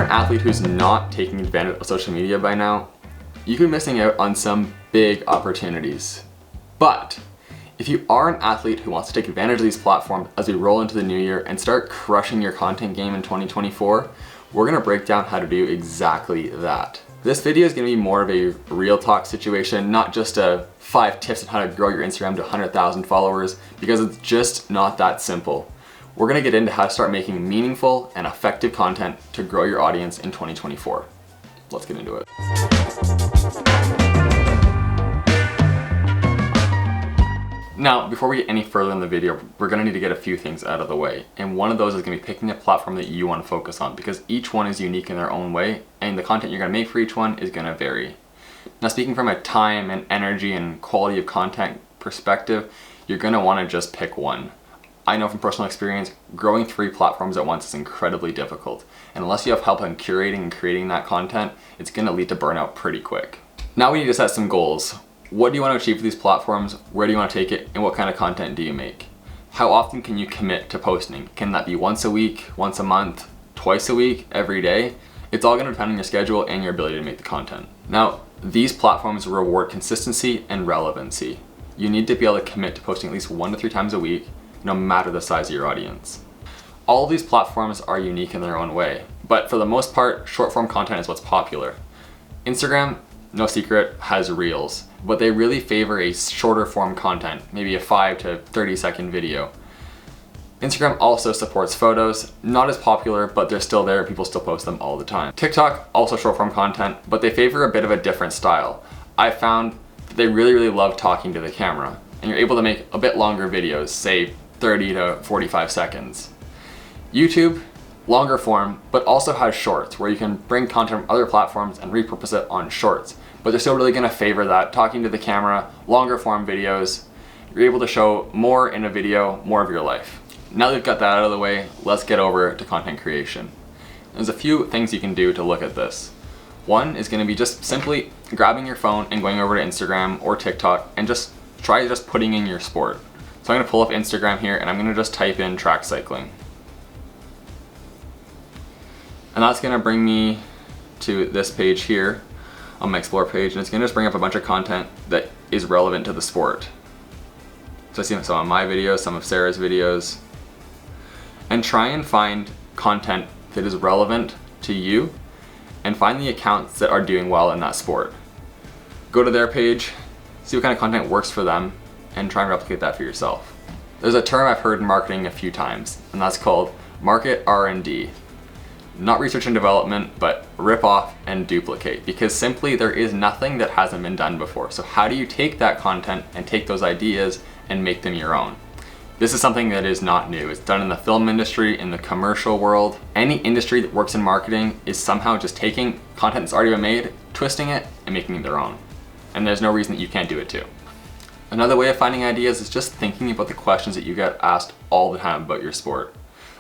you're an athlete who's not taking advantage of social media by now, you could be missing out on some big opportunities. But if you are an athlete who wants to take advantage of these platforms as we roll into the new year and start crushing your content game in 2024, we're gonna break down how to do exactly that. This video is gonna be more of a real talk situation, not just 5 tips on how to grow your Instagram to 100,000 followers, because it's just not that simple. We're gonna get into how to start making meaningful and effective content to grow your audience in 2024. Let's get into it. Now, before we get any further in the video, we're gonna need to get a few things out of the way. And one of those is gonna be picking a platform that you wanna focus on, because each one is unique in their own way, and the content you're gonna make for each one is gonna vary. Now, speaking from a time and energy and quality of content perspective, you're gonna wanna just pick one. I know from personal experience, growing 3 platforms at once is incredibly difficult. And unless you have help in curating and creating that content, it's gonna lead to burnout pretty quick. Now we need to set some goals. What do you want to achieve with these platforms? Where do you want to take it? And what kind of content do you make? How often can you commit to posting? Can that be once a week, once a month, twice a week, every day? It's all gonna depend on your schedule and your ability to make the content. Now, these platforms reward consistency and relevancy. You need to be able to commit to posting at least 1 to 3 times a week, no matter the size of your audience. All of these platforms are unique in their own way, but for the most part, short form content is what's popular. Instagram, no secret, has Reels, but they really favor a shorter form content, maybe a 5 to 30 second video. Instagram also supports photos, not as popular, but they're still there, people still post them all the time. TikTok, also short form content, but they favor a bit of a different style. I found that they really love talking to the camera, and you're able to make a bit longer videos, say 30 to 45 seconds. YouTube, longer form, but also has shorts where you can bring content from other platforms and repurpose it on shorts. But they're still really gonna favor that, talking to the camera, longer form videos. You're able to show more in a video, more of your life. Now that we've got that out of the way, let's get over to content creation. There's a few things you can do to look at this. One is gonna be just simply grabbing your phone and going over to Instagram or TikTok and just try putting in your sport. So I'm gonna pull up Instagram here and I'm gonna just type in track cycling. And that's gonna bring me to this page here on my explore page, and it's gonna just bring up a bunch of content that is relevant to the sport. So I see some of my videos, some of Sarah's videos, and try and find content that is relevant to you and find the accounts that are doing well in that sport. Go to their page, see what kind of content works for them, and try and replicate that for yourself. There's a term I've heard in marketing a few times, and that's called market R&D. Not research and development, but rip off and duplicate, because simply there is nothing that hasn't been done before. So how do you take that content and take those ideas and make them your own? This is something that is not new. It's done in the film industry, in the commercial world. Any industry that works in marketing is somehow just taking content that's already been made, twisting it, and making it their own. And there's no reason that you can't do it too. Another way of finding ideas is just thinking about the questions that you get asked all the time about your sport.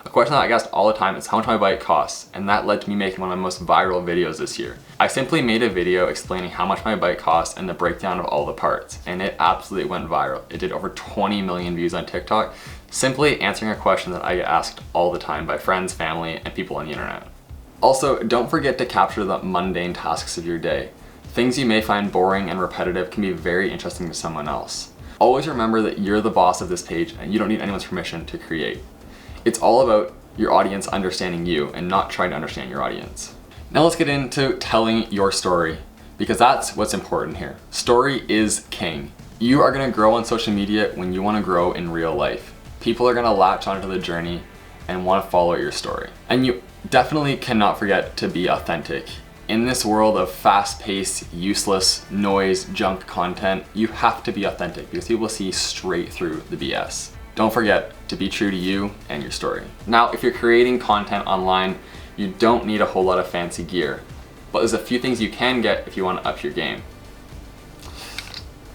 A question that I get asked all the time is how much my bike costs, and that led to me making one of my most viral videos this year. I simply made a video explaining how much my bike costs and the breakdown of all the parts, and it absolutely went viral. It did over 20 million views on TikTok, simply answering a question that I get asked all the time by friends, family, and people on the internet. Also, don't forget to capture the mundane tasks of your day. Things you may find boring and repetitive can be very interesting to someone else. Always remember that you're the boss of this page and you don't need anyone's permission to create. It's all about your audience understanding you and not trying to understand your audience. Now let's get into telling your story, because that's what's important here. Story is king. You are gonna grow on social media when you wanna grow in real life. People are gonna latch onto the journey and wanna follow your story. And you definitely cannot forget to be authentic. In this world of fast-paced, useless, noise, junk content, you have to be authentic because people see straight through the BS. Don't forget to be true to you and your story. Now, if you're creating content online, you don't need a whole lot of fancy gear, but there's a few things you can get if you want to up your game.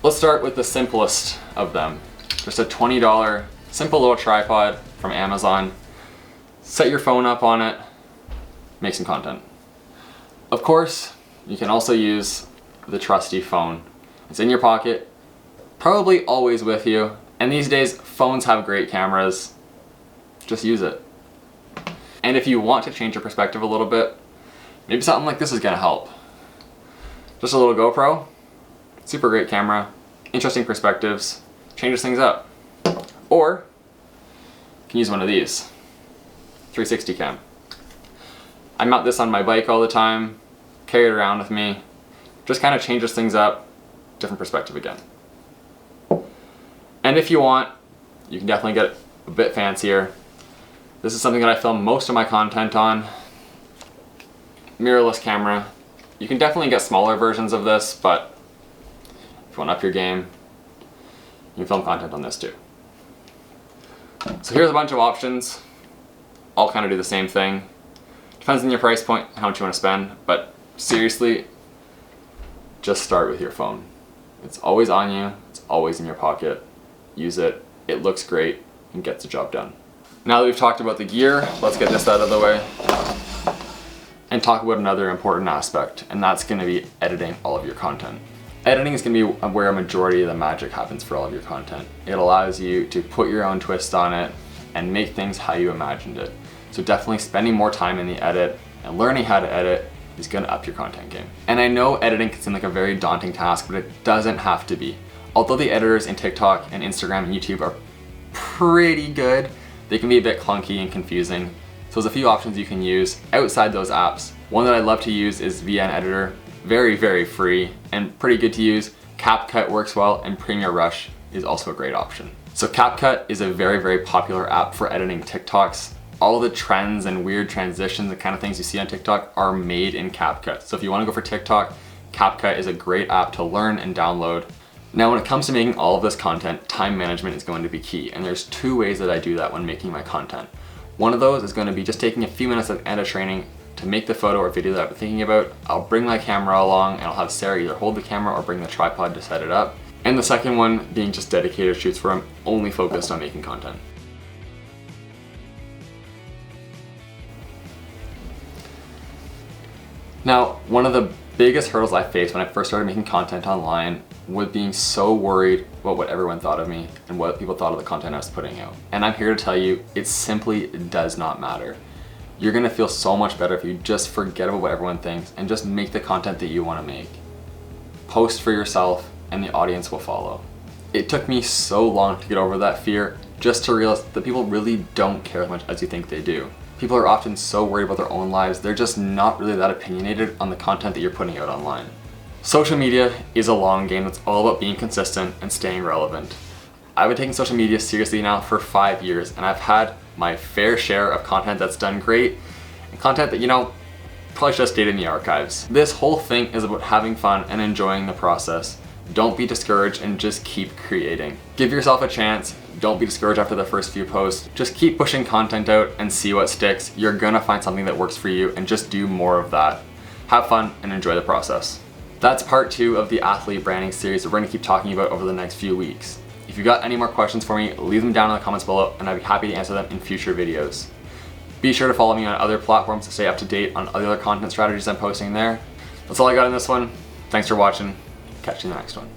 Let's start with the simplest of them. Just a $20 simple little tripod from Amazon. Set your phone up on it, make some content. Of course, you can also use the trusty phone. It's in your pocket, probably always with you. And these days, phones have great cameras. Just use it. And if you want to change your perspective a little bit, maybe something like this is gonna help. Just a little GoPro, super great camera, interesting perspectives, changes things up. Or you can use one of these, 360 cam. I mount this on my bike all the time, carry it around with me, just kind of changes things up, different perspective again. And if you want, you can definitely get a bit fancier. This is something that I film most of my content on. Mirrorless camera. You can definitely get smaller versions of this, but if you want to up your game, you can film content on this too. So here's a bunch of options. All kind of do the same thing. Depends on your price point, how much you want to spend, but seriously, just start with your phone. It's always on you, it's always in your pocket. Use it, it looks great, and gets the job done. Now that we've talked about the gear, let's get this out of the way and talk about another important aspect, and that's going to be editing all of your content. Editing is going to be where a majority of the magic happens for all of your content. It allows you to put your own twist on it and make things how you imagined it. So definitely spending more time in the edit and learning how to edit is going to up your content game. And I know editing can seem like a very daunting task, but it doesn't have to be. Although the editors in TikTok and Instagram and YouTube are pretty good, they can be a bit clunky and confusing. So there's a few options you can use outside those apps. One that I love to use is VN Editor. Very, very free and pretty good to use. CapCut works well, and Premiere Rush is also a great option. So CapCut is a very, very popular app for editing TikToks. All the trends and weird transitions, the kind of things you see on TikTok are made in CapCut. So if you want to go for TikTok, CapCut is a great app to learn and download. Now when it comes to making all of this content, time management is going to be key, and there's two ways that I do that when making my content. One of those is going to be just taking a few minutes at the end of training to make the photo or video that I've been thinking about. I'll bring my camera along and I'll have Sarah either hold the camera or bring the tripod to set it up. And the second one being just dedicated shoots where I'm only focused on making content. Now, one of the biggest hurdles I faced when I first started making content online was being so worried about what everyone thought of me and what people thought of the content I was putting out. And I'm here to tell you, it simply does not matter. You're gonna feel so much better if you just forget about what everyone thinks and just make the content that you wanna make. Post for yourself and the audience will follow. It took me so long to get over that fear, just to realize that people really don't care as much as you think they do. People are often so worried about their own lives, they're just not really that opinionated on the content that you're putting out online. Social media is a long game that's all about being consistent and staying relevant. I've been taking social media seriously now for 5 years, and I've had my fair share of content that's done great and content that, probably should have stayed in the archives. This whole thing is about having fun and enjoying the process. Don't be discouraged and just keep creating. Give yourself a chance. Don't be discouraged after the first few posts. Just keep pushing content out and see what sticks. You're gonna find something that works for you, and just do more of that. Have fun and enjoy the process. That's part 2 of the athlete branding series that we're gonna keep talking about over the next few weeks. If you've got any more questions for me, leave them down in the comments below and I'd be happy to answer them in future videos. Be sure to follow me on other platforms to stay up to date on other content strategies I'm posting there. That's all I got in this one. Thanks for watching. Catch you in the next one.